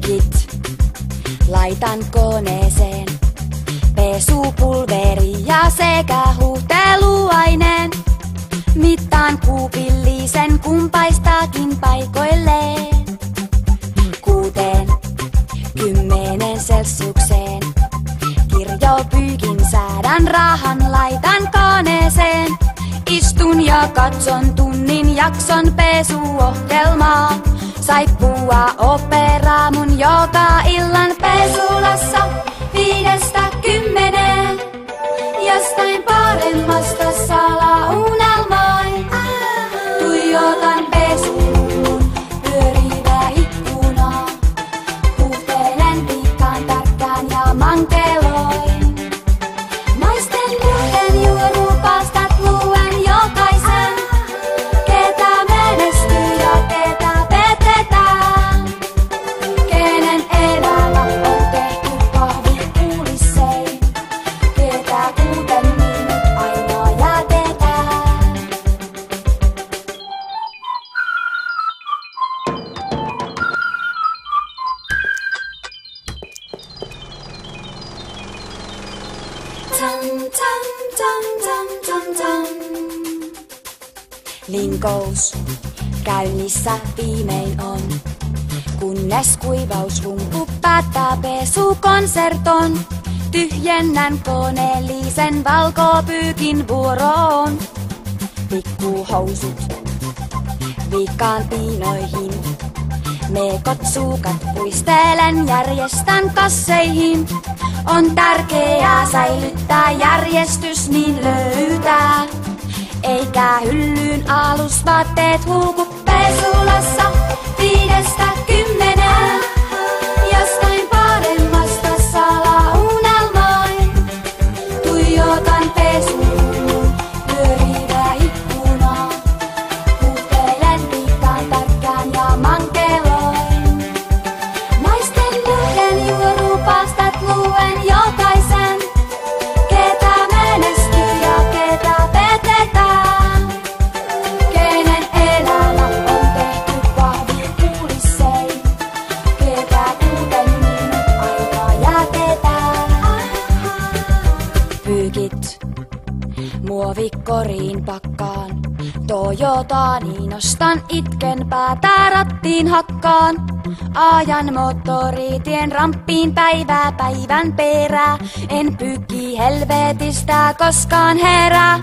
Pyykit laitan koneeseen, pesupulveri ja sekä huuhteluaineen. Mittaan kuupillisen kumpaistakin paikoilleen. 60 celsiukseen kirjopyykin säädän rahan laitan koneeseen. Istun ja katson tunnin jakson pesuohjelmaa. Saippua operaa mun joka illan pesulassa 5–10. Jostain paremmasta salaunelmoin. Tuijotan pesuun pyörivää ikkunaa. Huuhtelen pikkaan tarkkaan ja mankeloin. Naisten muuten juorupastat luen jokaisen. Ketä menestyy ja ketä petetään. Kenen elämä on tehty kahvikulissein. Ketä 6 minut ainoa jätetään. Tam tam tam tam tam tam. Linkous käynnissä viimein on, kunnes kuivausrumpu päättää pesukonserton. Tyhjennän koneellisen valkopyykin vuoroon. Pikkuhousut viikkaan piinoihin. Meekot suukat puistelen, järjestän kasseihin. On tärkeää säilyttää järjestys niin löytää. Eikä hyllyyn alusvaatteet huuku pesulassa 5–10. Jostain paremmasta salaunelmoin. Tuijotan pesuun pyörivää ikkunaa. Huuhtelen pikkaan tarkkaan ja mankeloin. Naisten muuten juorupastat luen jokaisen. Ketä menestyy ja ketä petetään. Kenen elämä on tehty kahvikulissein. Ketä 6 minut aikaa jätetään. Pyykit muovikoriin pakkaan. Toyotaani nostan itken päätä rattiin hakkaan. Ajan moottoritien ramppiin päivää päivän perää. En pyykki helvetistä koskaan herää.